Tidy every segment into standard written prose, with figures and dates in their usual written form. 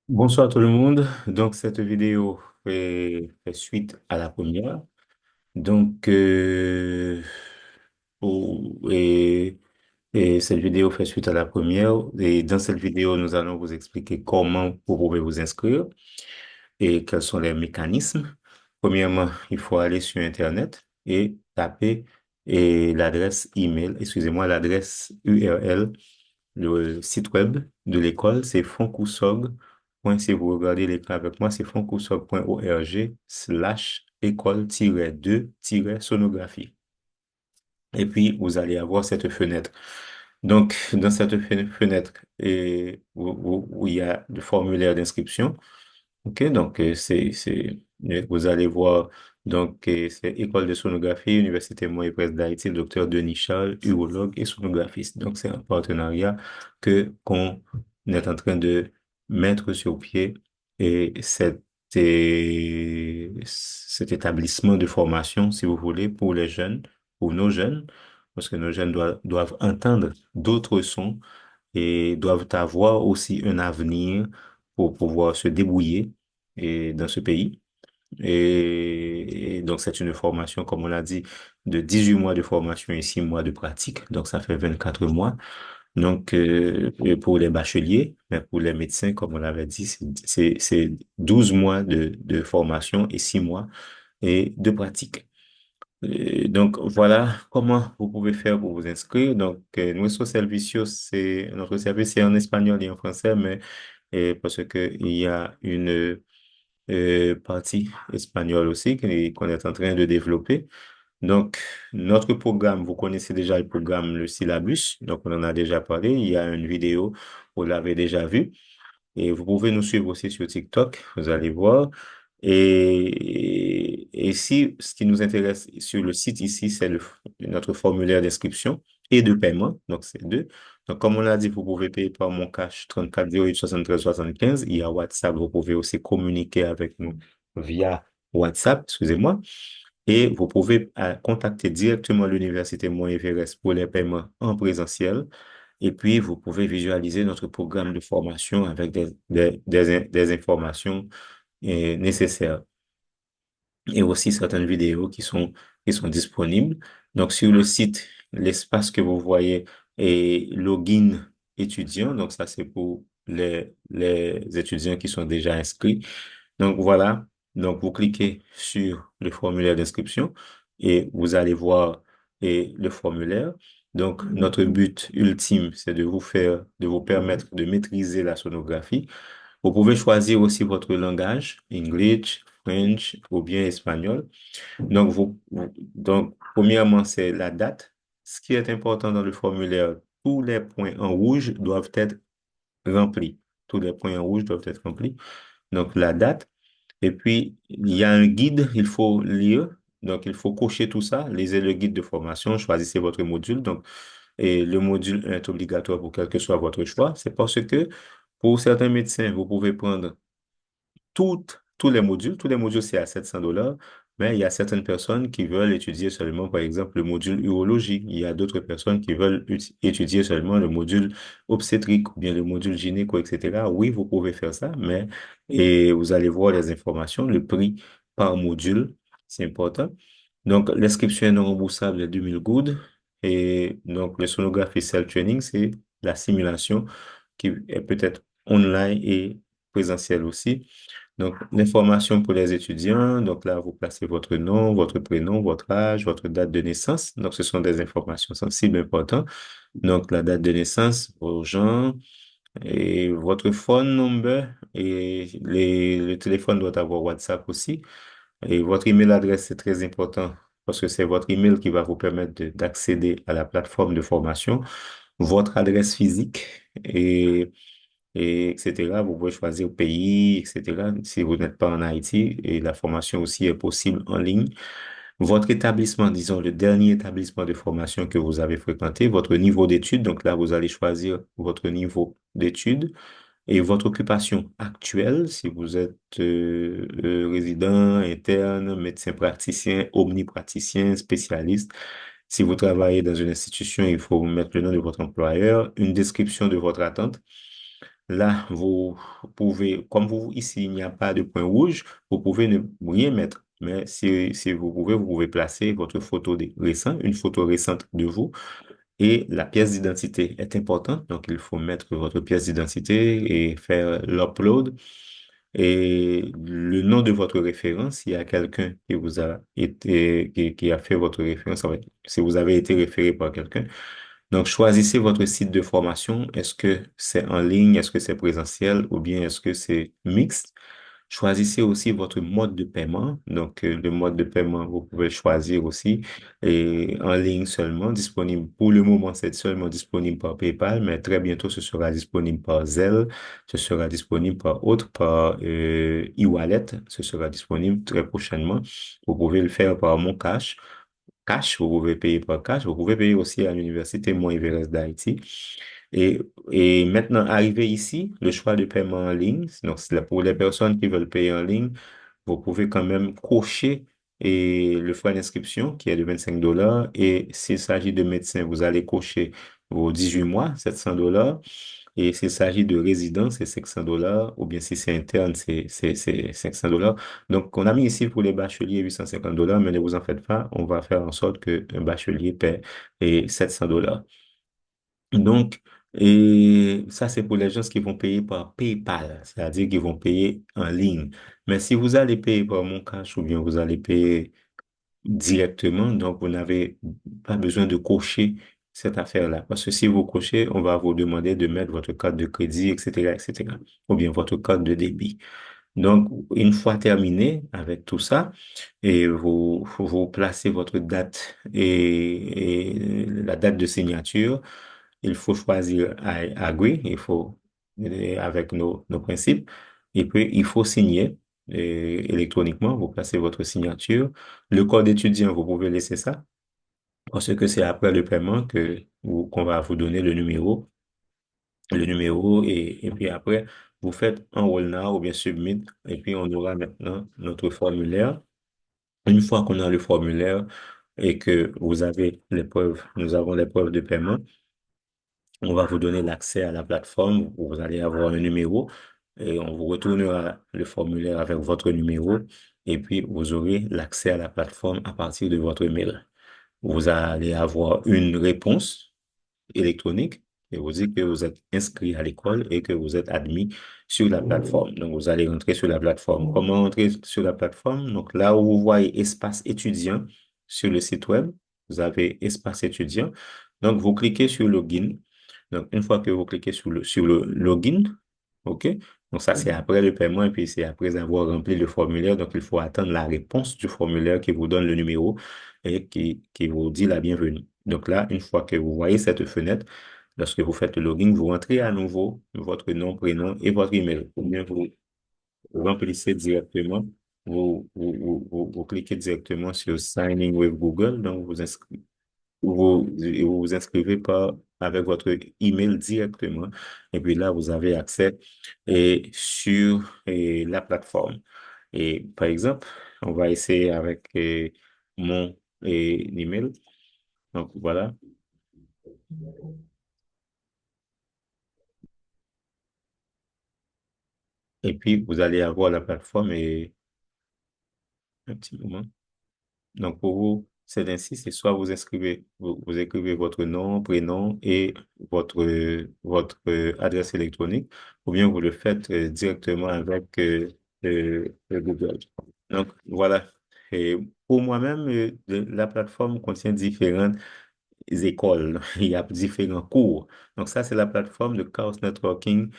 Bonsoir tout le monde. Donc, cette vidéo fait suite à la première. Donc, pour- et, et cette vidéo fait suite à la première. Et dans cette vidéo, nous allons vous expliquer comment vous pouvez vous inscrire et quels sont les mécanismes. Premièrement, il faut aller sur Internet et taper l'adresse email, excusez-moi, l'adresse URL. Le site web de l'école, c'est foncousog. Si vous regardez l'écran avec moi, c'est foncousog.org/école-2-sonographie. Et puis, vous allez avoir cette fenêtre. Donc, dans cette fenêtre, où il y a le formulaire d'inscription. OK, donc vous allez voir, donc c'est École de sonographie, Université Moyen-Presse d'Haïti, le docteur Denis Charles, urologue et sonographiste. Donc c'est un partenariat qu'on est en train de mettre sur pied et cet établissement de formation, si vous voulez, pour les jeunes, pour nos jeunes, parce que nos jeunes doivent entendre d'autres sons et doivent avoir aussi un avenir pour pouvoir se débrouiller dans ce pays. Et donc, c'est une formation, comme on l'a dit, de 18 mois de formation et 6 mois de pratique. Donc, ça fait 24 mois. Donc, et pour les bacheliers, mais pour les médecins, comme on l'avait dit, c'est 12 mois de formation et 6 mois de pratique. Donc, voilà comment vous pouvez faire pour vous inscrire. Donc, nuestro servicio, notre service, c'est en espagnol et en français, mais parce que il y a une partie espagnole aussi qu'on est en train de développer. Donc, notre programme, vous connaissez déjà le programme, le syllabus. Donc, on en a déjà parlé. Il y a une vidéo, vous l'avez déjà vue. Et vous pouvez nous suivre aussi sur TikTok, vous allez voir. Et si ce qui nous intéresse sur le site ici, c'est notre formulaire d'inscription et de paiement. Donc, c'est deux. Donc, comme on l'a dit, vous pouvez payer par mon cash 34 08 73 75. Il y a WhatsApp, vous pouvez aussi communiquer avec nous via WhatsApp, excusez-moi. Et vous pouvez contacter directement l'Université Mont-Everest pour les paiements en présentiel. Et puis, vous pouvez visualiser notre programme de formation avec des informations nécessaires et aussi certaines vidéos qui sont disponibles. Donc, sur le site, l'espace que vous voyez est login étudiant. Donc, ça, c'est pour les étudiants qui sont déjà inscrits. Donc, voilà. Donc, vous cliquez sur le formulaire d'inscription et vous allez voir le formulaire. Donc, notre but ultime, c'est de vous permettre de maîtriser la sonographie. Vous pouvez choisir aussi votre langage, English, French ou bien espagnol. Donc, premièrement, c'est la date. Ce qui est important dans le formulaire, tous les points en rouge doivent être remplis. Tous les points en rouge doivent être remplis. Donc, la date. Et puis, il y a un guide, il faut lire. Donc, il faut cocher tout ça. Lisez le guide de formation, choisissez votre module. Donc, et le module est obligatoire pour quel que soit votre choix. C'est parce que pour certains médecins, vous pouvez prendre tous les modules, c'est à 700 $, mais il y a certaines personnes qui veulent étudier seulement, par exemple, le module urologie. Il y a d'autres personnes qui veulent étudier seulement le module obstétrique ou bien le module gynéco, etc. Oui, vous pouvez faire ça, mais et vous allez voir les informations, le prix par module, c'est important. Donc, l'inscription est non remboursable de 2000 gouttes. Et donc, le sonography self-training, c'est la simulation qui est peut-être online et présentielle aussi. Donc, l'information pour les étudiants. Donc là, vous placez votre nom, votre prénom, votre âge, votre date de naissance. Donc, ce sont des informations sensibles importantes. Donc, la date de naissance, vos gens et votre phone number et le téléphone doit avoir WhatsApp aussi. Et votre email adresse, c'est très important parce que c'est votre email qui va vous permettre d'accéder à la plateforme de formation. Votre adresse physique et etc. Vous pouvez choisir pays, etc. Si vous n'êtes pas en Haïti, et la formation aussi est possible en ligne. Votre établissement, disons le dernier établissement de formation que vous avez fréquenté, votre niveau d'études. Donc là, vous allez choisir votre niveau d'études et votre occupation actuelle, si vous êtes résident, interne, médecin praticien, omnipraticien, spécialiste. Si vous travaillez dans une institution, il faut mettre le nom de votre employeur, une description de votre attente Là, vous pouvez, comme vous, ici, il n'y a pas de point rouge, vous pouvez ne rien mettre. Mais si vous pouvez placer votre photo récente, une photo récente de vous. Et la pièce d'identité est importante, donc il faut mettre votre pièce d'identité et faire l'upload. Et le nom de votre référence, s'il y a quelqu'un qui vous a été, qui a fait votre référence, en fait, si vous avez été référé par quelqu'un. Donc, choisissez votre site de formation. Est-ce que c'est en ligne? Est-ce que c'est présentiel? Ou bien est-ce que c'est mixte? Choisissez aussi votre mode de paiement. Donc, le mode de paiement, vous pouvez le choisir aussi. Et en ligne seulement, disponible. Pour le moment, c'est seulement disponible par PayPal, mais très bientôt, ce sera disponible par Zelle. Ce sera disponible par autre, par e-wallet. Ce sera disponible très prochainement. Vous pouvez le faire par Mon Cash. Cash, vous pouvez payer par cash. Vous pouvez payer aussi à l'Université Mont-Everest d'Haïti. Et, et maintenant, arrivé ici, le choix de paiement en ligne. Donc, pour les personnes qui veulent payer en ligne, vous pouvez quand même cocher le frais d'inscription qui est de 25 dollars. Et s'il s'agit de médecin, vous allez cocher vos 18 mois, 700 dollars. Et s'il s'agit de résident, c'est 500 dollars. Ou bien si c'est interne, c'est 500 dollars. Donc, on a mis ici pour les bacheliers 850 dollars, mais ne vous en faites pas. On va faire en sorte qu'un bachelier paie 700 dollars. Donc, et ça, c'est pour les gens qui vont payer par PayPal, c'est-à-dire qu'ils vont payer en ligne. Mais si vous allez payer par Mon Cash ou bien vous allez payer directement, donc vous n'avez pas besoin de cocher cette affaire-là. Parce que si vous cochez, on va vous demander de mettre votre carte de crédit, etc., etc., ou bien votre carte de débit. Donc, une fois terminé avec tout ça, et vous placez votre date et la date de signature, il faut choisir agree, il faut, avec nos principes, et puis il faut signer électroniquement, vous placez votre signature. Le code étudiant, vous pouvez laisser ça, parce que c'est après le paiement qu'on va vous donner le numéro et puis après, vous faites Enroll Now ou bien Submit et puis on aura maintenant notre formulaire. Une fois qu'on a le formulaire et que vous avez les preuves, nous avons les preuves de paiement, on va vous donner l'accès à la plateforme où vous allez avoir un numéro et on vous retournera le formulaire avec votre numéro et puis vous aurez l'accès à la plateforme à partir de votre mail. Vous allez avoir une réponse électronique et vous dit que vous êtes inscrit à l'école et que vous êtes admis sur la plateforme. Donc, vous allez rentrer sur la plateforme. Comment entrer sur la plateforme? Donc, là où vous voyez espace étudiant sur le site web, vous avez espace étudiant. Donc, vous cliquez sur login. Donc, une fois que vous cliquez sur le login, OK? Donc, ça, c'est après le paiement et puis c'est après avoir rempli le formulaire. Donc, il faut attendre la réponse du formulaire qui vous donne le numéro et qui vous dit la bienvenue. Donc là, une fois que vous voyez cette fenêtre, lorsque vous faites le login, vous rentrez à nouveau votre nom, prénom et votre email. Ou bien vous remplissez directement, vous cliquez directement sur Sign in with Google, donc vous inscrivez avec votre email directement. Et puis là, vous avez accès sur la plateforme. Et par exemple, on va essayer avec mon email. Donc voilà. Et puis, vous allez avoir la plateforme et un petit moment. Donc, pour vous, c'est ainsi, c'est soit vous inscrivez, vous écrivez votre nom, prénom et votre adresse électronique, ou bien vous le faites directement avec Google. Donc, voilà. Et pour moi-même, la plateforme contient différentes écoles. Il y a différents cours. Donc, ça, c'est la plateforme de Chaos Networking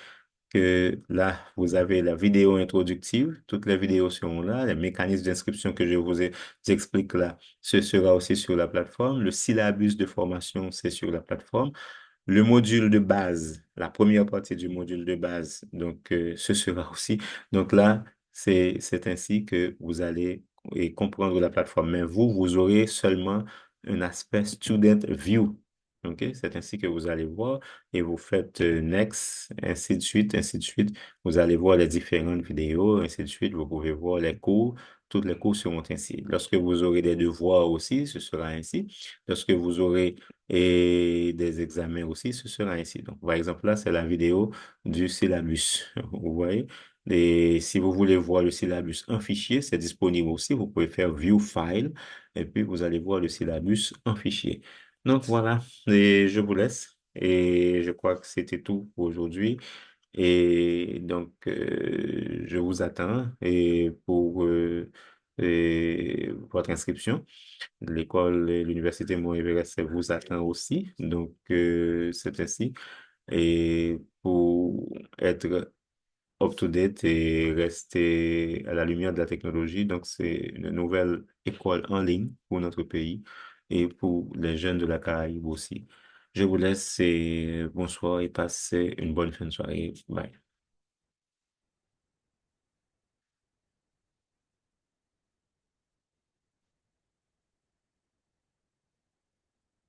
que là, vous avez la vidéo introductive. Toutes les vidéos seront là. Les mécanismes d'inscription que je vous explique là, ce sera aussi sur la plateforme. Le syllabus de formation, c'est sur la plateforme. Le module de base, la première partie du module de base, donc ce sera aussi. Donc là, c'est ainsi que vous allez comprendre la plateforme. Mais vous aurez seulement un aspect Student View. OK? C'est ainsi que vous allez voir et vous faites Next, ainsi de suite, ainsi de suite. Vous allez voir les différentes vidéos, ainsi de suite. Vous pouvez voir les cours. toutes les cours seront ainsi. Lorsque vous aurez des devoirs aussi, ce sera ainsi. Lorsque vous aurez des examens aussi, ce sera ainsi. Donc, par exemple, là, c'est la vidéo du syllabus. Vous voyez? Et si vous voulez voir le syllabus en fichier, c'est disponible aussi. Vous pouvez faire View File et puis vous allez voir le syllabus en fichier. Donc voilà, et je vous laisse. Et je crois que c'était tout pour aujourd'hui. Et donc, je vous attends et pour votre inscription. L'école et l'université Mont-Everest vous attend aussi. Donc, c'est ainsi. Et pour être up-to-date et rester à la lumière de la technologie. Donc, c'est une nouvelle école en ligne pour notre pays et pour les jeunes de la Caraïbe aussi. Je vous laisse et bonsoir et passez une bonne fin de soirée. Bye.